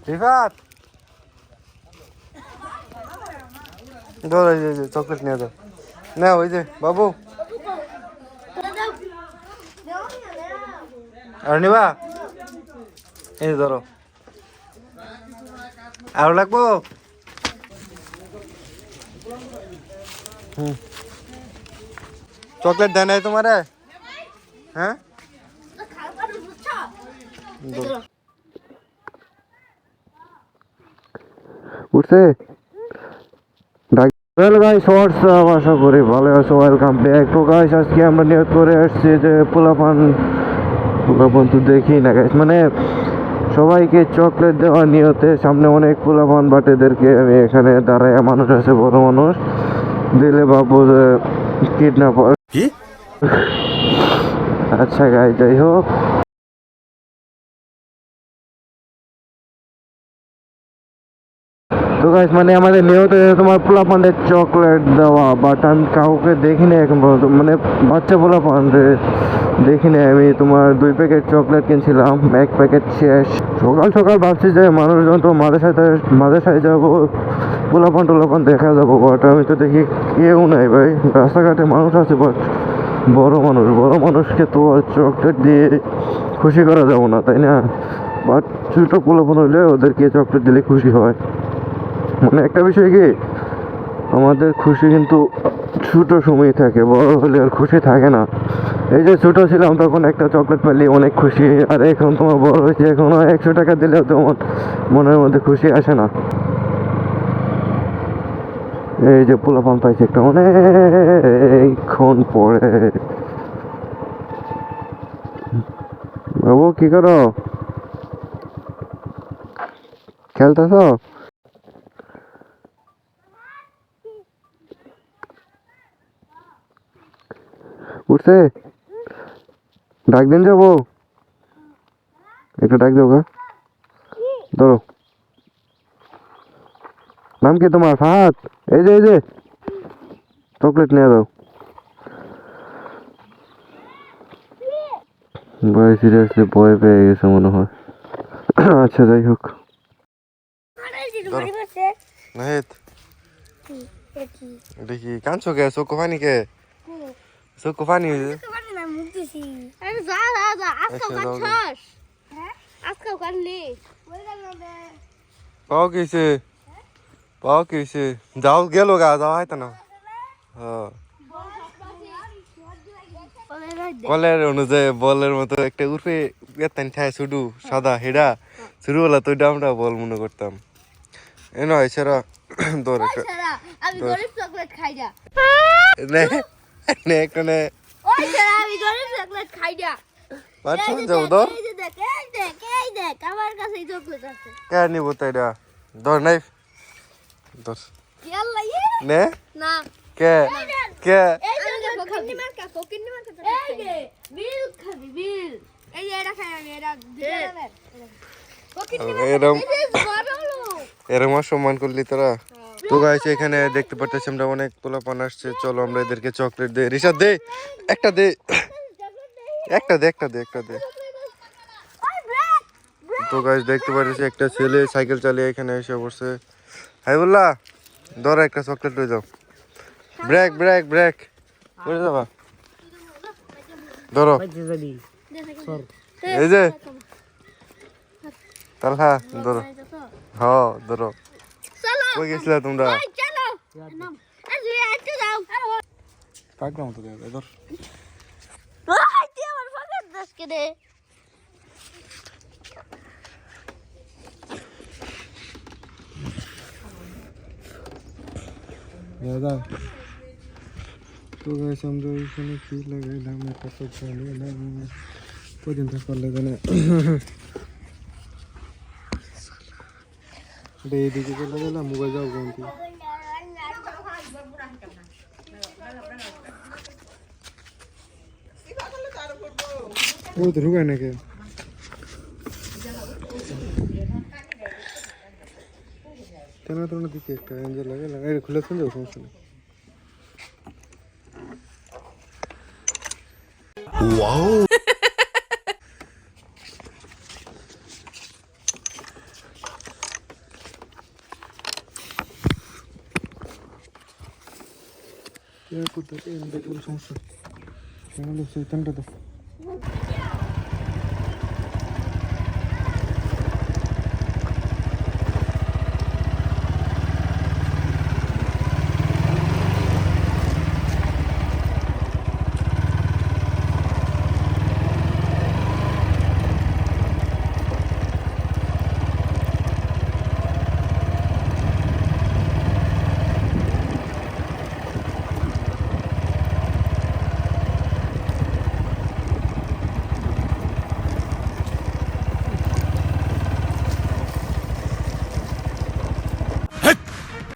রিফাত ধরো এই যে চকলেট নিয়ে যাও না ওই যে বাবু আর নিবা এই ধরো আরো লাগবো চকলেট দেয় নাই তোমারে হ্যাঁ উঠছে ওয়েল গাইস হোয়াটসঅ্যাপ আশা করি ভালো আছো ওয়েলকাম ব্যাক তো গাইস আজকে আমরা নিয়ত করে আসছি যে পোলাপান তো দেখি না গাইস মানে সবাইকে চকলেট দেওয়ার নিয়তে সামনে অনেক পোলাপান বাটেদেরকে আমি এখানে দাঁড়ায় মানুষ আছে বড় মানুষ দিলে ভাববো যে কিডন্যাপার কি আচ্ছা গাইস যাই হোক তো গাইস মানে আমাদের নিয়ত তোমার পোলাপানদের চকলেট দেওয়া বাট আমি কাউকে দেখিনি এখন পর্যন্ত মানে বাচ্চা পোলাপানরে দেখিনি আমি তোমার 2 প্যাকেট চকলেট কিনছিলাম 1 প্যাকেট শেষ সকাল সকাল ভাবছি যে মানুষজন তো মাঝে সাথে যাবো পোলাপান দেখা যাবো বাট আমি তো দেখি কেউ নাই ভাই রাস্তাঘাটে মানুষ আছে বাট বড় মানুষকে তো আর চকলেট দিয়ে খুশি করা যাবো না তাই না বাট ছোটো পোলাপান হইলে ওদেরকে চকলেট দিলে খুশি হয় মানে একটা বিষয় কি আমাদের খুশি কিন্তু ছোট সময় থাকে বড় হলে আর খুশি থাকে না এই যে ছোট ছিলাম তখন একটা চকলেট পেলে অনেক খুশি আর এখন তোমার বড় হয়েছে এখন 100 টাকা দিলেও তোমার মনের মধ্যে খুশি আসে না এই যে পোলাপান পাইছে একটা অনেকক্ষণ পরে বাবু কি করো খেলতেছ উঠছে ডাক দিন যাবো একটু ডাক দেবো গা ধরো নাম কি তোমার ফাহাদ এই যে চকলেট নিয়ে দাও ভাই সিরিয়াসলি ভয় পেয়ে গেছে মনে হয় আচ্ছা যাই হোক দেখি কাঁদছো কে চোখ পানি কে চোখ পানি পাও কেছে যাও গেল গা যাও হয়তো না কলের অনুযায়ী বলের মতো একটা উঠে বেতান খায় শুধু সাদা হেডা শুরু হলো তো আমরা বল মনে করতাম এ নয় সেরা ধর আমি গরিব চকলেট খাই না নে কোনে ওই সেরা আমি গরিব চকলেট খাই না বাচ্চা যাও ধর এই দেখ আমার কাছে চকলেট আছে কে নিব তাইডা ধর নাইফ ধর কি আল্লাহ নে না কে এই যে ফকিন্নি মার্কা এই যে বিল খাবি বিল এই যে এটা খাই আমি এটা দিতে এরকম সম্মান করলি তোরা তো গাইছে এখানে দেখতে পাচ্ছি আমরা অনেক পোলাপান আসছে চলো আমরা এদেরকে চকলেট দে রিশাদ দে একটা দে তো গাইস দেখতে পাচ্ছি একটা ছেলে সাইকেল চালিয়ে এখানে এসে বসে হাইবুল্লাহ ধরো একটা চকলেট লয়ে যাও ব্রেক করে যাবা ধরো এই যে তালহা ধরো হ্যাঁ ধরো কই গেছিলা তোমরা পাকলাম তো ধর দাদা তো গাইস আমরা এখানে কি লাগাইলাম একটা সবজি নিলাম কদিন থাকার লাগে না এইদিকে চলে গেলাম মোবাইল যাও কোনটি ও তো ঢুকায় নাকি তেনা দিকে একটা এঞ্জেল লাগাইলাম এটা খুলে ফেলে সমস্যা নেই ওয়াও করতে সমস্যা চৈতন্যটা তো